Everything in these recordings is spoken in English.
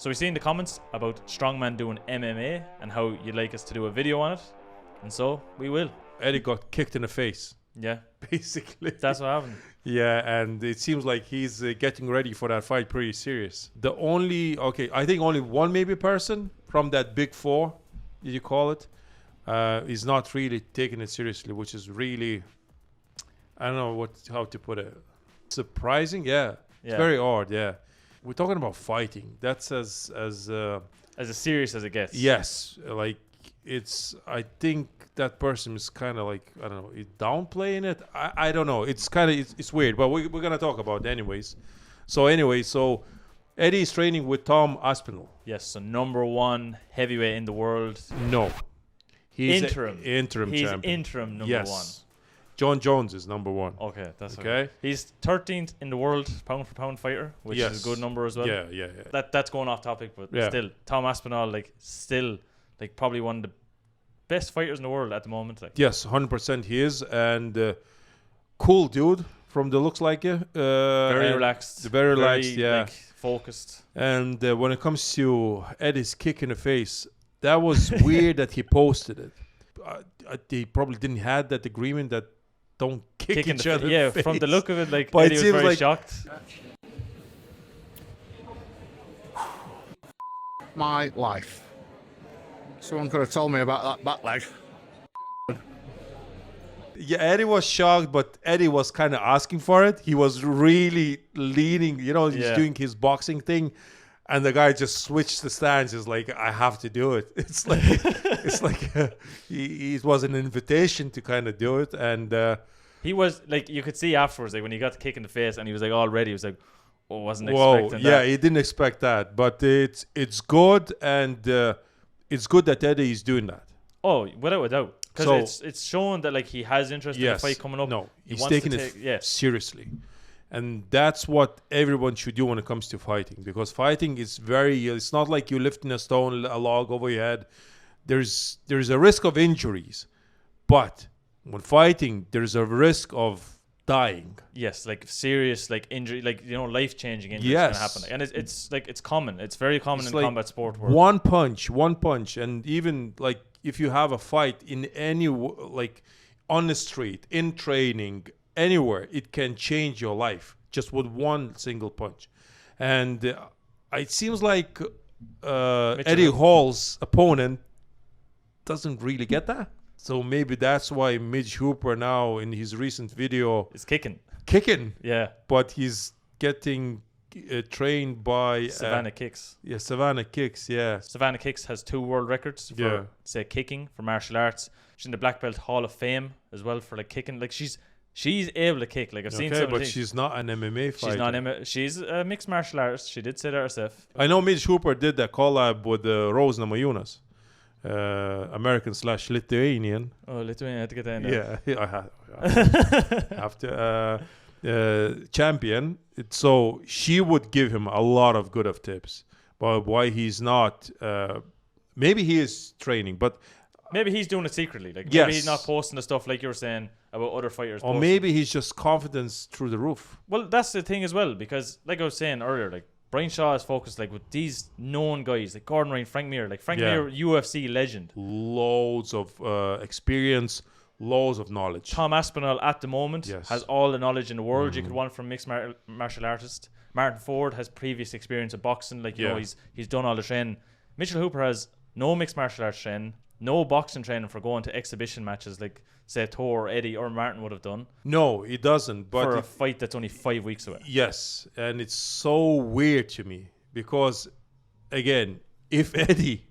So we've seen the comments about Strongman doing MMA and how you'd like us to do a video on it. And so we will. Eddie got kicked in the face. Yeah. Basically. That's what happened. Yeah, and it seems like he's getting ready for that fight pretty serious. I think only one maybe person from that big four, did you call it, is not really taking it seriously, which is really, I don't know how to put it. Surprising, yeah. It's very odd, yeah. We're talking about fighting. That's as serious as it gets. Yes, like I think that person is kind of like, I don't know, downplaying it. I don't know. It's kind of it's weird, but we're gonna talk about it anyways. So Eddie is training with Tom Aspinall. Yes, so number one heavyweight in the world. No, he's interim champion. He's interim number one. John Jones is number one. Okay, that's okay. He's 13th in the world pound for pound fighter, which is a good number as well. Yeah. That's going off topic, but still, Tom Aspinall, probably one of the best fighters in the world at the moment. Yes, 100% he is, and cool dude from the looks like it. Very relaxed. Very relaxed, yeah. Focused. And when it comes to Eddie's kick in the face, that was weird that he posted it. They probably didn't have that agreement that don't kick each other. Yeah, face. From the look of it, but Eddie was very shocked. My life. Someone could have told me about that back leg. Yeah, Eddie was shocked, but Eddie was kind of asking for it. He was really leaning, he's doing his boxing thing, and the guy just switched the stance. He's like, I have to do it. It's like it was an invitation to kind of do it, and he was like, you could see afterwards, like when he got the kick in the face, and he was like all ready. He was like, oh, wasn't expecting that. Yeah, he didn't expect that, but it's good, and it's good that Eddie is doing that. Oh, without a doubt. Because it's showing that he has interest in the fight coming up. No, he's taking it seriously. And that's what everyone should do when it comes to fighting. Because fighting is it's not like you're lifting a stone, a log over your head. There's a risk of injuries. But when fighting, there's a risk of dying. Yes, serious injury, life-changing injuries can happen. And it's common. It's very common in combat sport world. One punch. And even if you have a fight in any on the street, in training, anywhere, it can change your life just with one single punch. And it seems like Eddie Hall's opponent doesn't really get that. So maybe that's why Midge Hooper now in his recent video is kicking. Yeah, but he's getting trained by Savannah Kicks. Yeah, Savannah Kicks. Yeah, Savannah Kicks has 2 world records for kicking, for martial arts. She's in the Black Belt Hall of Fame as well for kicking. She's able to kick. I've seen some but she's not an MMA fighter. She's not MMA. She's a mixed martial artist. She did say that herself. I know Midge Hooper did that collab with Rose Namajunas. American/Lithuanian. Oh, Lithuanian, I had to get that in there. Yeah, I have to. Champion. So she would give him a lot of good of tips. But why he's not? Maybe he is training, but maybe he's doing it secretly. Maybe he's not posting the stuff like you were saying about other fighters. Or maybe he's just confidence through the roof. Well, that's the thing as well, because like I was saying earlier, Brian Shaw is focused with these known guys like Gordon Ryan, Frank Mir, Frank Mir, UFC legend, loads of experience, loads of knowledge. Tom Aspinall at the moment has all the knowledge in the world you could want from mixed martial artist. Martyn Ford has previous experience of boxing, he's done all the training. Mitchell Hooper has no mixed martial arts training, no boxing training for going to exhibition matches like say Thor, Eddie or Martin would have done. No, he doesn't. But for a fight that's only 5 weeks away. Yes, and it's so weird to me because, again, if Eddie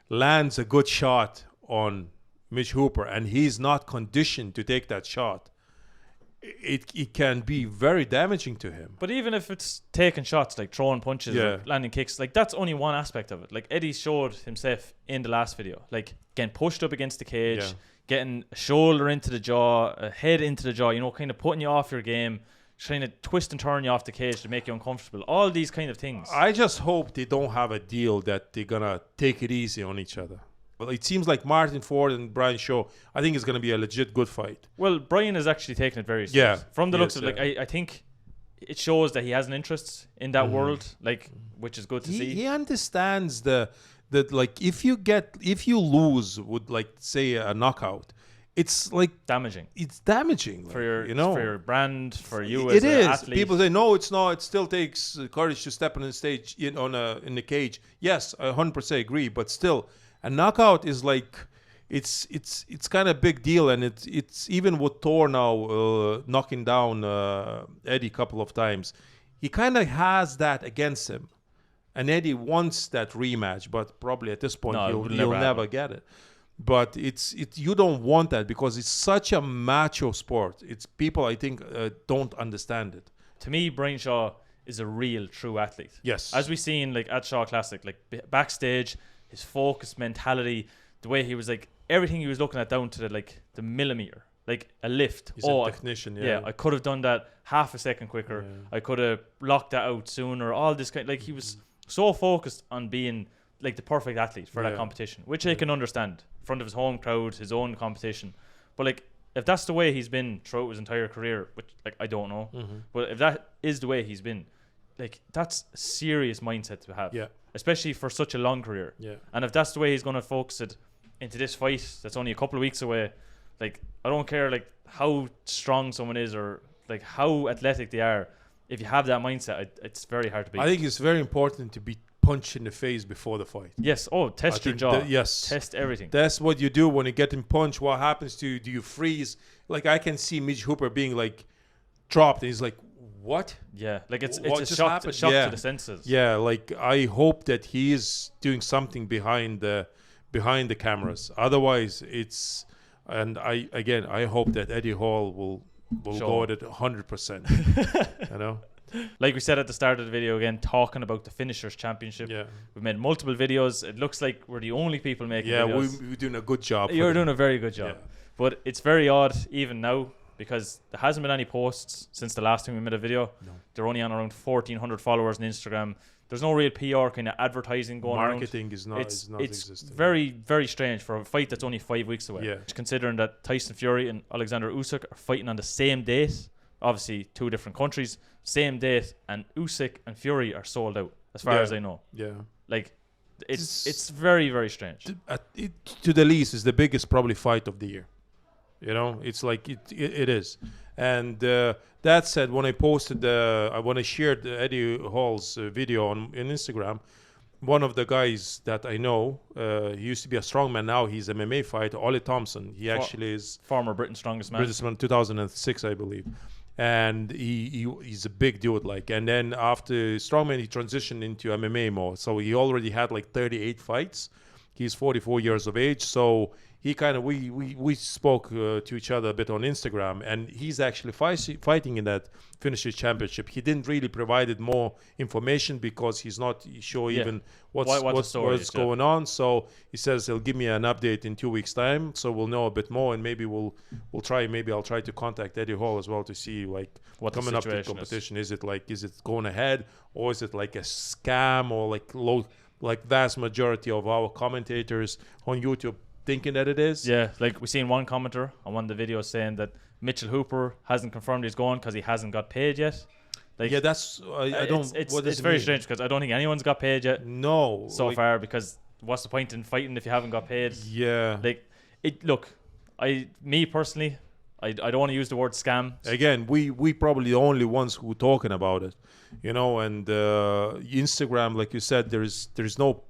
lands a good shot on Mitch Hooper and he's not conditioned to take that shot, it can be very damaging to him. But even if it's taking shots, throwing punches, landing kicks, that's only one aspect of it. Eddie showed himself in the last video, getting pushed up against the cage, getting a shoulder into the jaw, a head into the jaw, kind of putting you off your game, trying to twist and turn you off the cage to make you uncomfortable. All these kind of things. I just hope they don't have a deal that they're going to take it easy on each other. Well, it seems like Martyn Ford and Brian Shaw, I think it's going to be a legit good fight. Well, Brian is actually taking it very serious. Yeah. From the looks of it, I think it shows that he has an interest in that world, like, which is good to see. He understands that like if you lose with like say a knockout, it's like damaging. It's damaging for like, your for your brand, for you it as an is. athlete. People say no, it's not. It still takes courage to step on the stage in the cage. Yes, I 100% agree. But still, a knockout is like it's kind of a big deal, and it's even with Thor now knocking down Eddie a couple of times. He kind of has that against him, and Eddie wants that rematch, but probably at this point he'll never get it. But you don't want that because it's such a macho sport. It's people I think don't understand it. To me, Brian Shaw is a real true athlete. Yes, as we seen like at Shaw Classic, like backstage, his focus, mentality, the way he was like everything he was looking at down to the millimeter, like a lift. He's a technician. Yeah, I could have done that half a second quicker. Yeah. I could have locked that out sooner. All this kind, like he was so focused on being like the perfect athlete for that competition, which I can understand. In front of his home crowd, his own competition. But like if that's the way he's been throughout his entire career, which like I don't know, but if that is the way he's been, like that's a serious mindset to have. Yeah. Especially for such a long career. Yeah. And if that's the way he's gonna focus it into this fight that's only a couple of weeks away, like I don't care like how strong someone is or like how athletic they are, if you have that mindset, it's very hard to beat. I think it's very important to be punched in the face before the fight. Yes. Oh, test your jaw. Yes. Test everything. That's what you do when you get him punched. What happens to you? Do you freeze? Like I can see Mitch Hooper being like dropped, and he's like, "What?" Yeah. Like it's a shock to the senses. Yeah. Like I hope that he is doing something behind the cameras. Otherwise, it's. And I hope that Eddie Hall will go at it 100%. You know. Like we said at the start of the video, again, talking about the Finishers Championship. Yeah. We've made multiple videos. It looks like we're the only people making videos. Yeah, we're doing a good job. You're doing a very good job. Yeah. But it's very odd even now because there hasn't been any posts since the last time we made a video. No. They're only on around 1,400 followers on Instagram. There's no real PR kind of advertising going on. Marketing is not existing. It's very, very strange for a fight that's only 5 weeks away. Yeah. Considering that Tyson Fury and Alexander Usyk are fighting on the same date. Obviously, 2 different countries, same date, and Usyk and Fury are sold out, as far as I know. Yeah. Like, it's very, very strange. To the least, it's the biggest probably fight of the year. You know, it's like it is. And that said, when I shared Eddie Hall's video on Instagram, one of the guys that I know, he used to be a strongman. Now he's an MMA fighter, Ollie Thompson. He actually is former Britain's strongest man. British man, 2006, I believe. And he's a big dude, like. And then after strongman, he transitioned into MMA more. So he already had like 38 fights. He's 44 years of age, so he kind of we spoke to each other a bit on Instagram, and he's actually fighting in that Finishers Championship. He didn't really provided more information because he's not sure even what's going on. So he says he'll give me an update in 2 weeks' time, so we'll know a bit more, and maybe we'll try. Maybe I'll try to contact Eddie Hall as well to see like what coming up to the competition. Is it going ahead, or is it like a scam, or like vast majority of our commentators on YouTube thinking that it is? Yeah, like we seen one commenter on one of the videos saying that Mitchell Hooper hasn't confirmed he's going because he hasn't got paid yet. Like, yeah, that's I don't. It's very strange because I don't think anyone's got paid yet. No, so far, because what's the point in fighting if you haven't got paid? Yeah, like me personally, I don't want to use the word scam. Again, we probably the only ones who talking about it, you know. And Instagram, like you said, there's no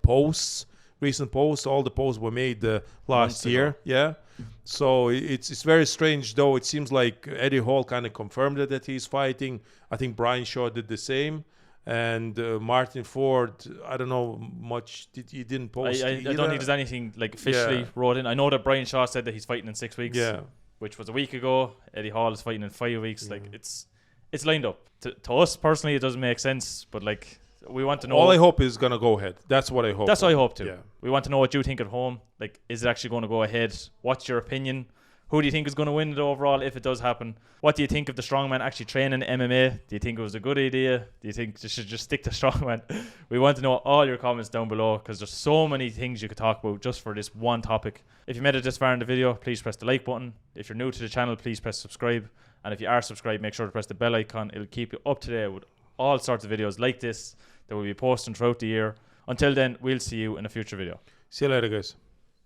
posts, recent posts. All the posts were made last year. Yeah, so it's very strange though. It seems like Eddie Hall kind of confirmed that he's fighting. I think Brian Shaw did the same. And Martyn Ford, I don't know much. He didn't post. I don't think there's anything like officially wrote in. I know that Brian Shaw said that he's fighting in 6 weeks. Yeah. Which was a week ago. Eddie Hall is fighting in 5 weeks. Like it's lined up. To us personally, it doesn't make sense. But like we want to know. All I hope is gonna go ahead. That's what I hope. That's what I hope too. Yeah. We want to know what you think at home. Like, is it actually going to go ahead? What's your opinion? Who do you think is going to win it overall if it does happen? What do you think of the strongman actually training MMA? Do you think it was a good idea? Do you think they should just stick to strongman? We want to know all your comments down below because there's so many things you could talk about just for this one topic. If you made it this far in the video, please press the like button. If you're new to the channel, please press subscribe. And if you are subscribed, make sure to press the bell icon. It'll keep you up to date with all sorts of videos like this that we'll be posting throughout the year. Until then, we'll see you in a future video. See you later, guys.